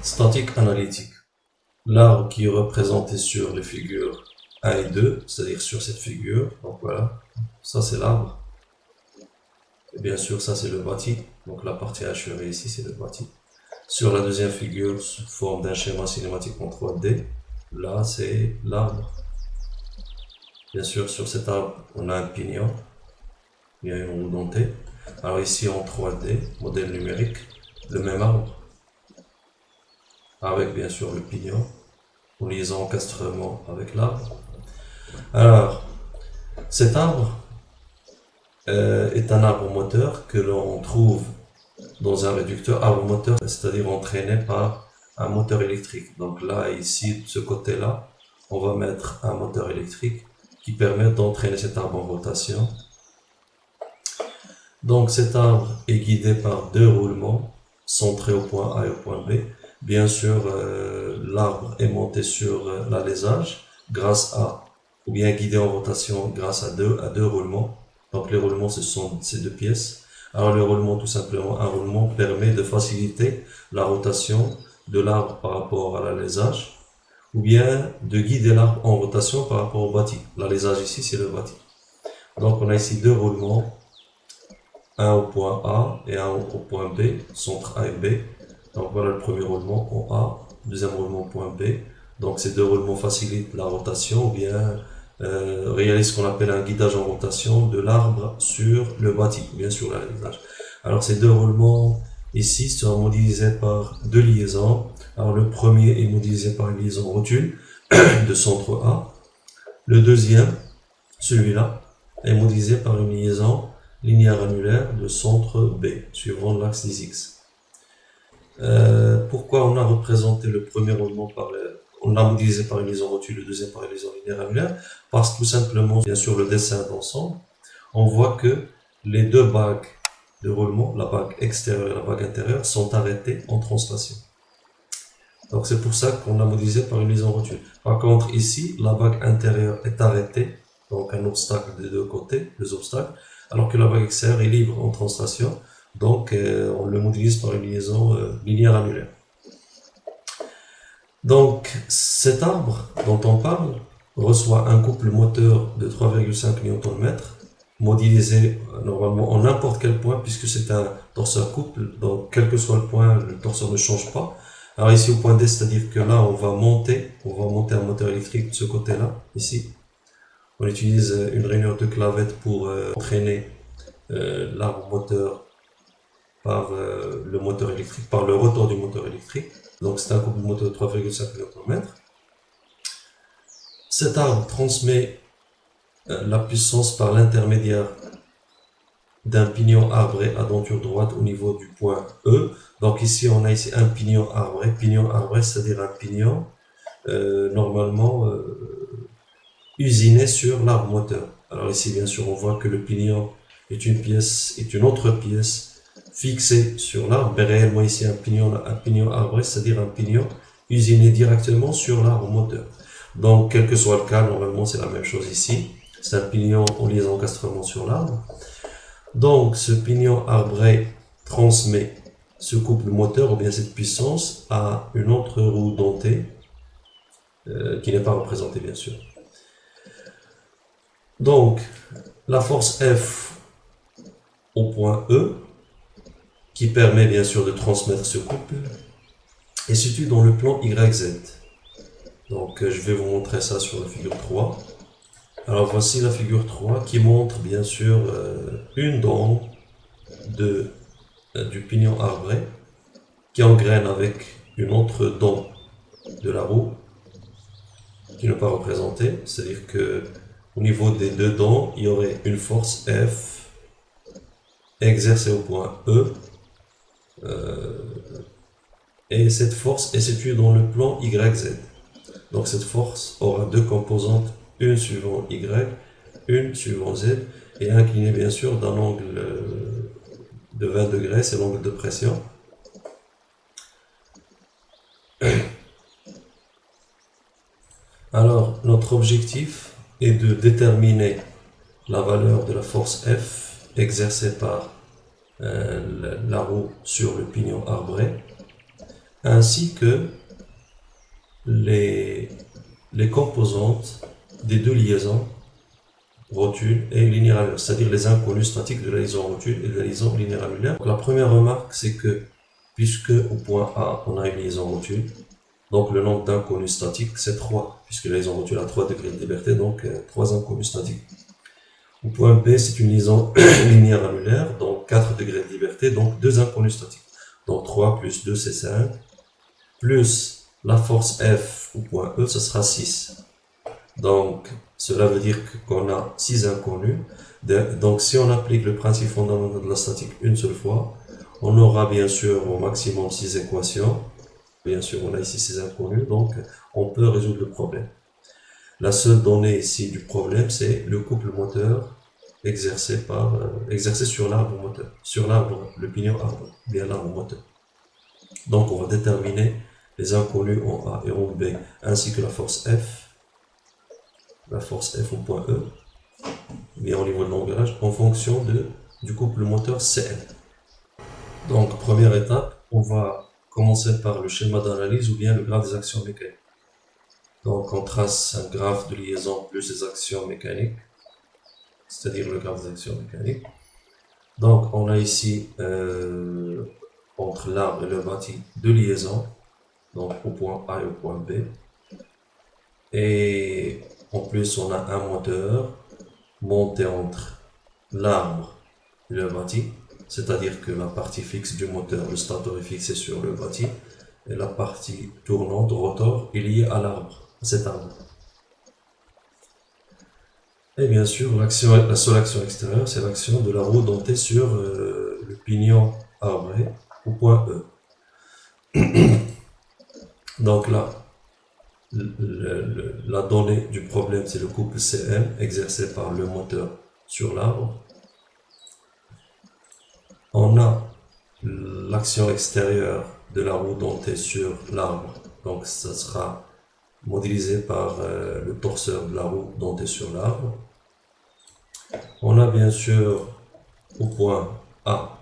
Statique analytique. L'arbre qui est représenté sur les figures 1 et 2, c'est-à-dire sur cette figure, donc voilà, ça c'est l'arbre. Et bien sûr, ça c'est le bâti, donc la partie hachurée ici c'est le bâti. Sur la deuxième figure, sous forme d'un schéma cinématique en 3D, là c'est l'arbre. Bien sûr, sur cet arbre, on a un pignon, il y a une roue dentée. Alors ici en 3D, modèle numérique, le même arbre, avec bien sûr le pignon, en liaison encastrement avec l'arbre. Alors, cet arbre est un arbre moteur que l'on trouve dans un réducteur arbre moteur, c'est-à-dire entraîné par un moteur électrique. Donc là, ici, de ce côté-là, on va mettre un moteur électrique qui permet d'entraîner cet arbre en rotation. Donc cet arbre est guidé par deux roulements centrés au point A et au point B. Bien sûr, l'arbre est monté sur l'alésage grâce à, ou bien guidé en rotation grâce à deux roulements. Donc les roulements, ce sont ces deux pièces. Alors le roulement, tout simplement, un roulement permet de faciliter la rotation de l'arbre par rapport à l'alésage, ou bien de guider l'arbre en rotation par rapport au bâti. L'alésage ici, c'est le bâti. Donc on a ici deux roulements, un au point A et un au point B, centre A et B. Donc voilà le premier roulement en A, deuxième roulement au point B. Donc ces deux roulements facilitent la rotation, ou bien réalisent ce qu'on appelle un guidage en rotation de l'arbre sur le bâti, bien sûr l'alésage. Alors ces deux roulements ici sont modélisés par deux liaisons. Alors le premier est modélisé par une liaison rotule de centre A. Le deuxième, celui-là, est modélisé par une liaison linéaire annulaire de centre B, suivant l'axe des X. Pourquoi on a représenté le premier roulement on l'a modélisé par une liaison rotule, le deuxième par une liaison linéaire annulaire? Parce que tout simplement, bien sûr, le dessin d'ensemble, on voit que les deux bagues de roulement, la bague extérieure et la bague intérieure, sont arrêtées en translation. Donc c'est pour ça qu'on l'a modélisé par une liaison rotule. Par contre, ici, la bague intérieure est arrêtée, donc un obstacle des deux côtés, deux obstacles, alors que la bague extérieure est libre en translation, donc on le modélise par une liaison linéaire annulaire. Donc cet arbre dont on parle reçoit un couple moteur de 3,5 Nm, modélisé normalement en n'importe quel point, puisque c'est un torseur couple, donc quel que soit le point, le torseur ne change pas. Alors ici au point D, c'est-à-dire que là on va monter un moteur électrique de ce côté-là, ici. On utilise une rainure de clavette pour entraîner l'arbre moteur par le moteur électrique, par le rotor du moteur électrique. Donc c'est un couple moteur de 3,5 Nm. Cet arbre transmet la puissance par l'intermédiaire d'un pignon arbré à denture droite au niveau du point E. Donc ici on a ici un pignon arbré, c'est-à-dire un pignon normalement usiné sur l'arbre moteur. Alors ici bien sûr on voit que le pignon est une autre pièce fixée sur l'arbre, mais réellement ici un pignon arbré, c'est-à-dire un pignon usiné directement sur l'arbre moteur. Donc quel que soit le cas, normalement c'est la même chose ici. C'est un pignon en liaison encastrement sur l'arbre. Donc ce pignon arbré transmet ce couple moteur ou bien cette puissance à une autre roue dentée qui n'est pas représentée bien sûr. Donc la force F au point E, qui permet bien sûr de transmettre ce couple, est situé dans le plan YZ. Donc je vais vous montrer ça sur la figure 3. Alors voici la figure 3 qui montre bien sûr une dent du pignon arbré qui engraine avec une autre dent de la roue qui n'est pas représentée. C'est-à-dire que au niveau des deux dents, il y aurait une force F exercée au point E. Et cette force est située dans le plan YZ. Donc cette force aura deux composantes, une suivant Y, une suivant Z, et inclinée bien sûr d'un angle de 20 degrés, c'est l'angle de pression. Alors notre objectif est de déterminer la valeur de la force F exercée par la roue sur le pignon arbré. ainsi que les, les composantes des deux liaisons rotule et linéaire annulaire, c'est-à-dire les inconnus statiques de la liaison rotule et de la liaison linéaire annulaire. Donc, la première remarque, c'est que puisque au point A, on a une liaison rotule, donc le nombre d'inconnus statiques, c'est 3, puisque la liaison rotule a 3 degrés de liberté, donc 3 inconnus statiques. Au point B, c'est une liaison linéaire annulaire, donc 4 degrés de liberté, donc 2 inconnus statiques. Donc 3 plus 2, c'est 5, plus la force F au point E, ce sera 6. Donc, cela veut dire qu'on a 6 inconnus. Donc, si on applique le principe fondamental de la statique une seule fois, on aura bien sûr au maximum 6 équations. Bien sûr, on a ici 6 inconnus, donc on peut résoudre le problème. La seule donnée ici du problème, c'est le couple moteur exercé sur l'arbre moteur, sur l'arbre, le pignon arbre, bien l'arbre moteur. Donc, on va déterminer les inconnus en A et en B, ainsi que la force F au point E, bien au niveau de l'engrenage, en fonction du couple moteur CN. Donc, première étape, on va commencer par le schéma d'analyse ou bien le graphe des actions mécaniques. Donc, on trace un graphe de liaison plus des actions mécaniques, c'est-à-dire le graphe des actions mécaniques. Donc, on a ici, entre l'arbre et le bâti, deux liaisons, donc au point A et au point B. Et en plus, on a un moteur monté entre l'arbre et le bâti, c'est-à-dire que la partie fixe du moteur, le stator, est fixé sur le bâti, et la partie tournante, rotor, est liée à l'arbre, à cet arbre. Et bien sûr, la seule action extérieure, c'est l'action de la roue dentée sur le pignon arbré au point E. Donc là, la donnée du problème, c'est le couple CM exercé par le moteur sur l'arbre. On a l'action extérieure de la roue dentée sur l'arbre, donc ça sera modélisé par le torseur de la roue dentée sur l'arbre. On a bien sûr au point A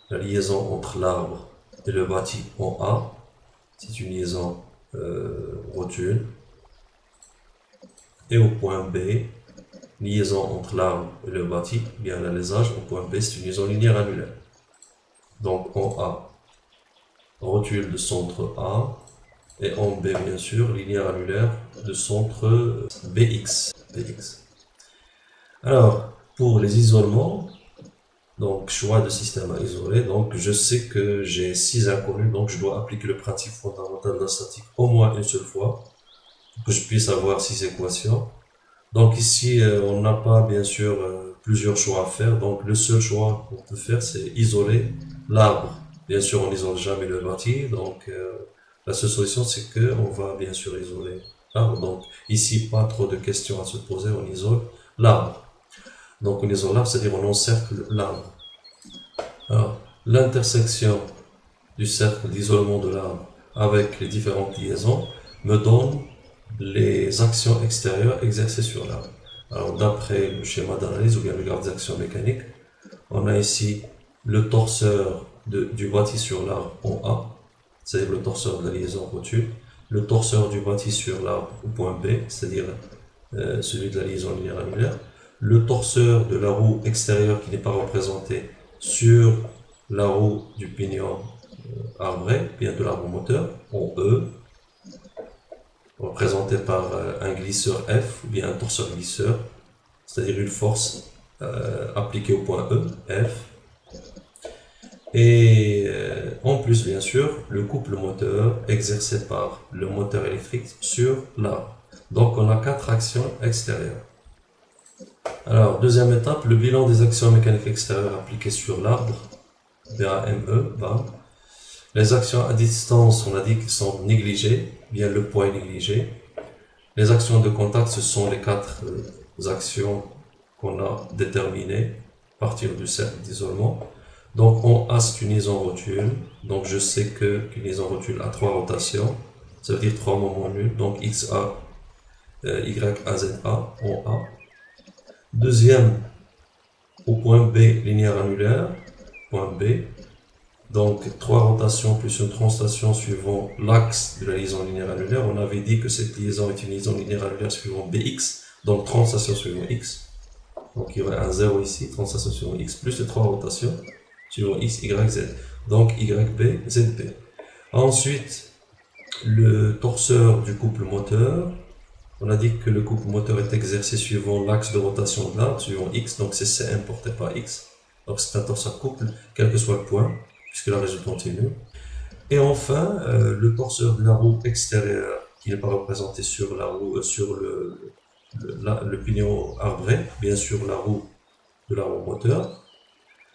la liaison entre l'arbre et le bâti en A, c'est une liaison rotule. Et au point B, liaison entre l'arbre et le bâti, bien l'alésage, au point B, c'est une liaison linéaire annulaire. Donc en A, rotule de centre A, et en B, bien sûr, linéaire annulaire de centre BX. Alors, pour les isolements, donc choix de système à isoler, donc je sais que j'ai 6 inconnus, donc je dois appliquer le principe fondamental de la statique au moins une seule fois, pour que je puisse avoir 6 équations. Donc ici, on n'a pas bien sûr plusieurs choix à faire, donc le seul choix qu'on peut faire, c'est isoler l'arbre. Bien sûr, on n'isole jamais le bâti, donc la seule solution, c'est qu'on va bien sûr isoler l'arbre. Donc ici, pas trop de questions à se poser, on isole l'arbre. Donc on isole l'arbre, c'est-à-dire on encercle l'arbre. Alors, l'intersection du cercle d'isolement de l'arbre avec les différentes liaisons me donne les actions extérieures exercées sur l'arbre. Alors, d'après le schéma d'analyse ou bien le graphe des actions mécaniques, on a ici le torseur du bâti sur l'arbre en A, c'est-à-dire le torseur de la liaison rotule, le torseur du bâti sur l'arbre au point B, c'est-à-dire celui de la liaison linéaire annulaire, le torseur de la roue extérieure qui n'est pas représenté sur la roue du pignon arbré, bien de l'arbre moteur, en E, représenté par un glisseur F ou bien un torseur glisseur, c'est-à-dire une force appliquée au point E, F. Et en plus, bien sûr, le couple moteur exercé par le moteur électrique sur l'arbre. Donc, on a 4 actions extérieures. Alors, deuxième étape, le bilan des actions mécaniques extérieures appliquées sur l'arbre, BAME, BAM. Les actions à distance, on a dit qu'elles sont négligées, bien le poids est négligé. Les actions de contact, ce sont les 4 actions qu'on a déterminées à partir du cercle d'isolement. Donc en A, c'est une liaison rotule. Donc je sais qu'une liaison rotule a 3 rotations. Ça veut dire 3 moments nuls. Donc XA, YA, ZA en A. Deuxième, au point B, linéaire annulaire. Point B. Donc, 3 rotations plus une translation suivant l'axe de la liaison linéaire annulaire. On avait dit que cette liaison est une liaison linéaire annulaire suivant Bx, donc translation suivant x. Donc, il y aurait un 0 ici, translation suivant x, plus les 3 rotations suivant x, y, z. Donc, yb, zb. Ensuite, le torseur du couple moteur. On a dit que le couple moteur est exercé suivant l'axe de rotation de l'arbre, suivant x, donc c'est Cm porté par x. Donc c'est un torseur couple, quel que soit le point, puisque la résultante est nulle. Et enfin, le torseur de la roue extérieure, qui n'est pas représenté sur la roue, sur le pignon arbré, bien sûr la roue de la roue moteur.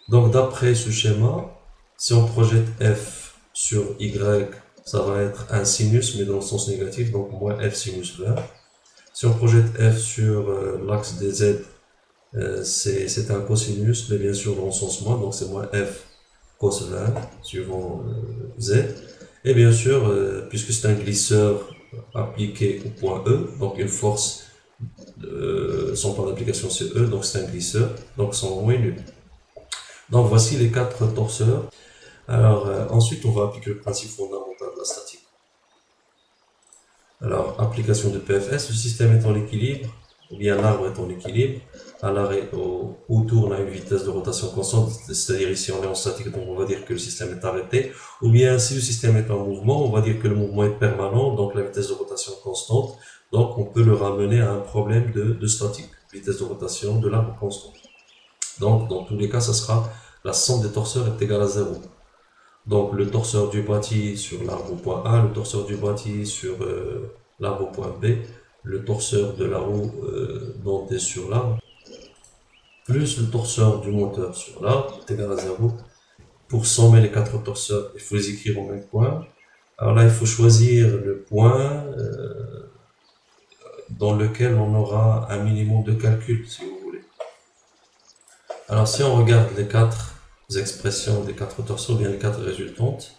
Donc d'après ce schéma, si on projette f sur y, ça va être un sinus, mais dans le sens négatif, donc moins f sinus 20. Si on projette f sur l'axe des z, c'est un cosinus, mais bien sûr dans le sens moins, donc c'est moins f cos 20 suivant z. Et bien sûr, puisque c'est un glisseur appliqué au point E, donc une force, son point d'application c'est E, donc c'est un glisseur, donc son moment est nul. Donc voici les 4 torseurs. Alors ensuite on va appliquer le principe fondamental de la statique. Alors, application de PFS, le système est en équilibre, ou bien l'arbre est en équilibre, à l'arrêt autour on a une vitesse de rotation constante, c'est-à-dire ici on est en statique, donc on va dire que le système est arrêté, ou bien si le système est en mouvement, on va dire que le mouvement est permanent, donc la vitesse de rotation constante, donc on peut le ramener à un problème de statique, vitesse de rotation de l'arbre constante. Donc dans tous les cas, ça sera la somme des torseurs est égale à 0. Donc le torseur du bâti sur l'arbre au point A, le torseur du bâti sur l'arbre au point B, le torseur de la roue dentée sur l'arbre, plus le torseur du moteur sur l'arbre, est égal à 0. Pour sommer les 4 torseurs, il faut les écrire au même point. Alors là, il faut choisir le point dans lequel on aura un minimum de calcul, si vous voulez. Alors si on regarde les 4 expressions des 4 torseurs, ou bien les 4 résultantes.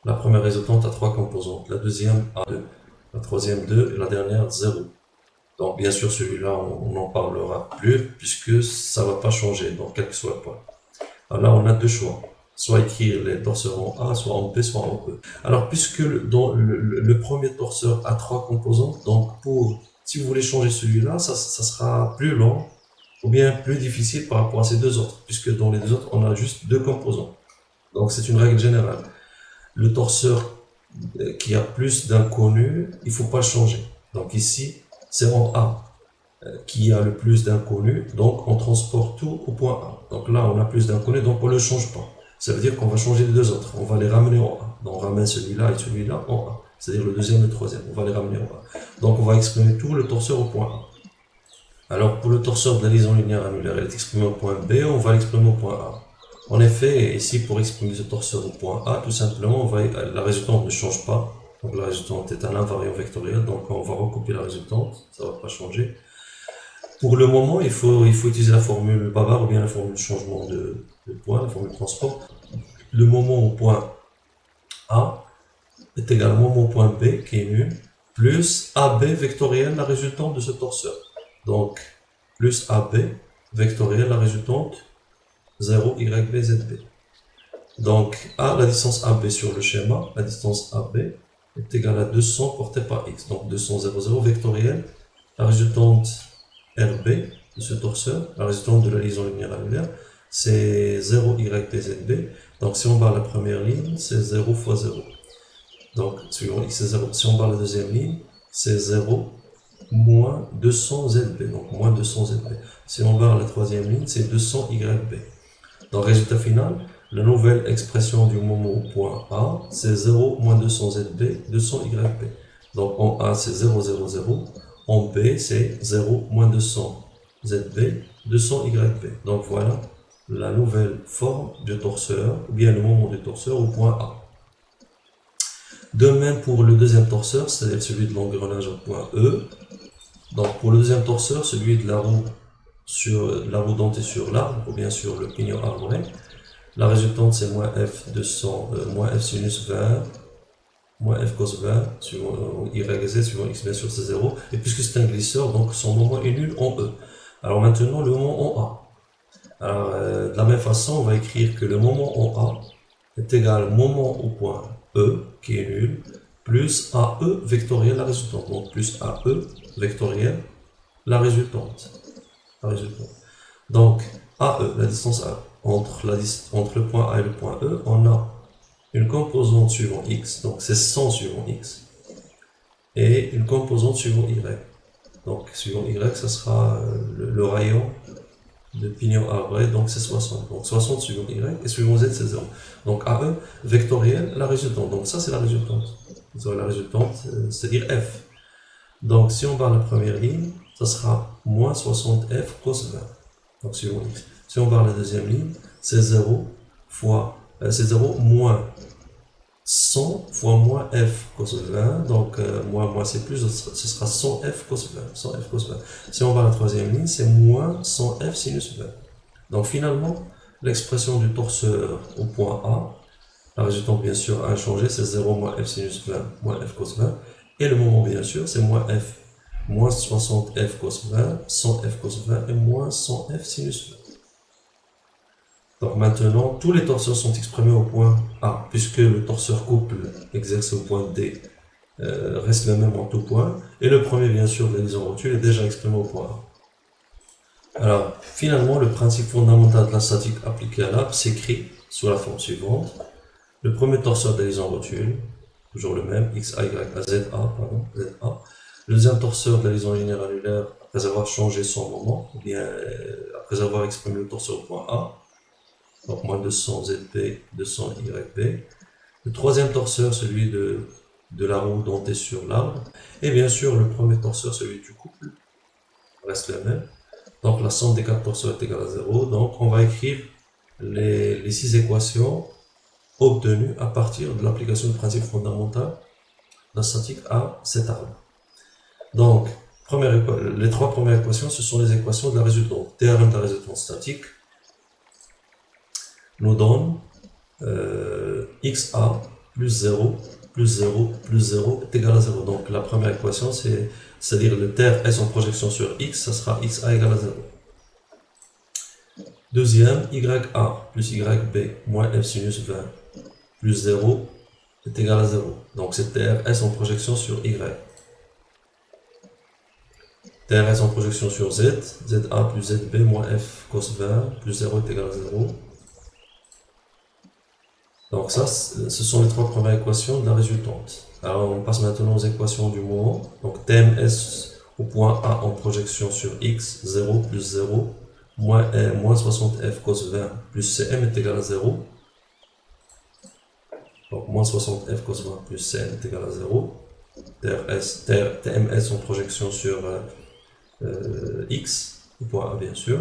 La première résultante a 3 composantes, la deuxième a 2, la troisième 2 et la dernière 0. Donc bien sûr celui-là on n'en parlera plus puisque ça ne va pas changer, donc quel que soit le point. Alors là on a deux choix, soit écrire les torseurs en A, soit en B, soit en E. Alors puisque le premier torseur a 3 composantes, donc si vous voulez changer celui-là, ça sera plus long ou bien plus difficile par rapport à ces deux autres, puisque dans les deux autres, on a juste 2 composants. Donc c'est une règle générale. Le torseur qui a plus d'inconnus, il ne faut pas le changer. Donc ici, c'est en A qui a le plus d'inconnus, donc on transporte tout au point A. Donc là, on a plus d'inconnus, donc on ne le change pas. Ça veut dire qu'on va changer les deux autres, on va les ramener en A. Donc on ramène celui-là et celui-là en A, c'est-à-dire le deuxième et le troisième, on va les ramener en A. Donc on va exprimer tout le torseur au point A. Alors, pour le torseur de la liaison linéaire annulaire, elle est exprimée au point B, on va l'exprimer au point A. En effet, ici, pour exprimer ce torseur au point A, tout simplement, la résultante ne change pas. Donc, la résultante est un invariant vectoriel, donc on va recopier la résultante, ça ne va pas changer. Pour le moment, il faut utiliser la formule bavard ou bien la formule changement de point, la formule transport. Le moment au point A est égal au moment au point B, qui est nul, plus AB vectoriel, la résultante de ce torseur. Donc, plus AB, vectoriel, la résultante, 0, YB, ZB. Donc, la distance AB sur le schéma, la distance AB est égale à 200 portée par X. Donc, 200, 0, 0, vectoriel, la résultante RB de ce torseur, la résultante de la liaison linéaire annulaire, c'est 0, YB, ZB. Donc, si on barre la première ligne, c'est 0 fois 0. Donc, suivant X, c'est 0. Si on barre la deuxième ligne, c'est 0 moins 200 ZB, donc moins 200 ZB. Si on barre la troisième ligne, c'est 200 YB. Donc, résultat final, la nouvelle expression du moment au point A, c'est 0 moins 200 ZB, 200 YB. Donc, en A, c'est 0, 0, 0. En B, c'est 0 moins 200 ZB, 200 YB. Donc, voilà la nouvelle forme du torseur, ou bien le moment du torseur au point A. De même pour le deuxième torseur, c'est-à-dire celui de l'engrenage au point E. Donc pour le deuxième torseur, celui de la roue dentée sur l'arbre, ou bien sur le pignon arboré, la résultante c'est moins f moins f sinus 20, moins f cos 20, suivant y et z, suivant x bien sûr c'est 0. Et puisque c'est un glisseur, donc son moment est nul en E. Alors maintenant le moment en A. Alors de la même façon, on va écrire que le moment en A est égal moment au point E, qui est nul, plus AE vectoriel la résultante. Donc plus AE vectoriel la résultante. Donc AE, la distance A, entre le point A et le point E, on a une composante suivant X, donc c'est 100 suivant X, et une composante suivant Y. Donc suivant Y, ça sera le rayon de pignon arbré, donc c'est 60. Donc 60 suivant Y et suivant Z c'est 0. Donc AE vectoriel, la résultante. Donc ça c'est la résultante. La résultante, c'est-à-dire F. Donc si on barre la première ligne, ça sera moins 60F cos 20. Donc suivant X. Si on barre la deuxième ligne, c'est 0 fois, c'est 0 moins 100 fois moins f cos 20, donc moins c'est plus, ce sera 100f cos 20, 100f cos 20. Si on va à la troisième ligne, c'est moins 100f sinus 20. Donc finalement, l'expression du torseur au point A, la résultante bien sûr a inchangé, c'est 0 moins f sinus 20 moins f cos 20, et le moment bien sûr c'est moins f, moins 60f cos 20, 100f cos 20 et moins 100f sinus 20. Donc maintenant, tous les torseurs sont exprimés au point A, puisque le torseur couple exercé au point D reste le même en tout point, et le premier, bien sûr, de la liaison rotule est déjà exprimé au point A. Alors, finalement, le principe fondamental de la statique appliquée à l'arbre s'écrit sous la forme suivante. Le premier torseur de la liaison rotule, toujours le même, x, a, y, a, z, a, pardon, z, a. Le deuxième torseur de la liaison linéaire annulaire, après avoir changé son moment, ou bien après avoir exprimé le torseur au point A, donc moins 200 ZP, 200 YP. Le troisième torseur, celui de la roue dentée sur l'arbre. Et bien sûr, le premier torseur, celui du couple, reste le même. Donc la somme des quatre torseurs est égale à 0. Donc on va écrire les 6 équations obtenues à partir de l'application du principe fondamental de la statique à cet arbre. Donc, les trois premières équations, ce sont les équations de la résultante. Théorème de la résultante statique nous donne xa plus 0 plus 0 plus 0 est égal à 0. Donc la première équation, c'est-à-dire le terme S en projection sur x, ça sera xa égale à 0. Deuxième, ya plus yb moins f sinus 20 plus 0 est égal à 0. Donc c'est terme S en projection sur y. Terme S en projection sur z, za plus zb moins f cos 20 plus 0 est égal à 0. Donc ça, ce sont les trois premières équations de la résultante. Alors on passe maintenant aux équations du moment. Donc Tms au point A en projection sur x, 0 plus 0, moins 60f cos 20 plus cm est égal à 0. Donc moins 60f cos 20 plus cm est égal à 0. Tms en projection sur x, au point A bien sûr.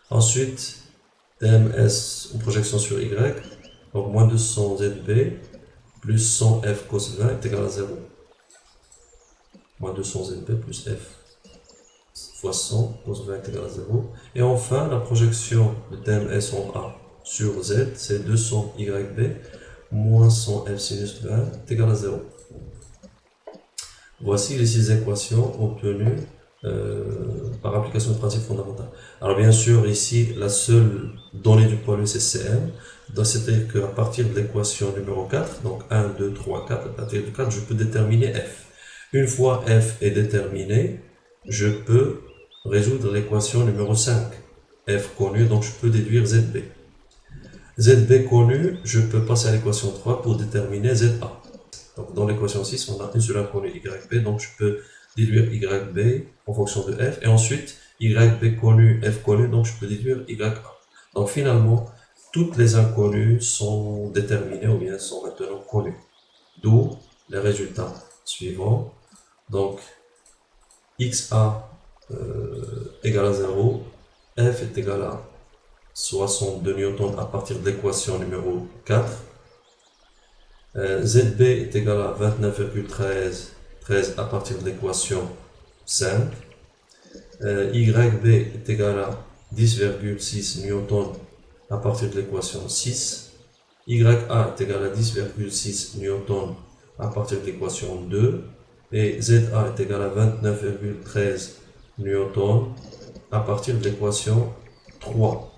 Ensuite, Tms en projection sur y. Donc moins 200 ZB plus 100 F cos 20 est égal à 0. Moins 200 ZB plus F fois 100 cos 20 est égal à 0. Et enfin, la projection de TMS en A sur Z, c'est 200 YB moins 100 F sinus 20 est égal à 0. Voici les 6 équations obtenues par application du principe fondamental. Alors bien sûr, ici, la seule donnée du poids c'est Cm. C'est-à-dire qu'à partir de l'équation numéro 4, donc 1, 2, 3, 4, à partir de 4, je peux déterminer f. Une fois f est déterminé, je peux résoudre l'équation numéro 5. F connu, donc je peux déduire zb. Zb connu, je peux passer à l'équation 3 pour déterminer za. Donc dans l'équation 6, on a une seule inconnue yb, donc je peux déduire yb en fonction de f. Et ensuite, yb connu, f connu, donc je peux déduire ya. Donc finalement, toutes les inconnues sont déterminées ou bien sont maintenant connues. D'où les résultats suivants. Donc, xa égale à 0, f est égal à 62 newtons à partir de l'équation numéro 4. Zb est égal à 29,13 à partir de l'équation 5. Yb est égal à 10,6 newtons à partir de l'équation 6, ya est égal à 10,6 newtons à partir de l'équation 2, et za est égal à 29,13 newtons à partir de l'équation 3.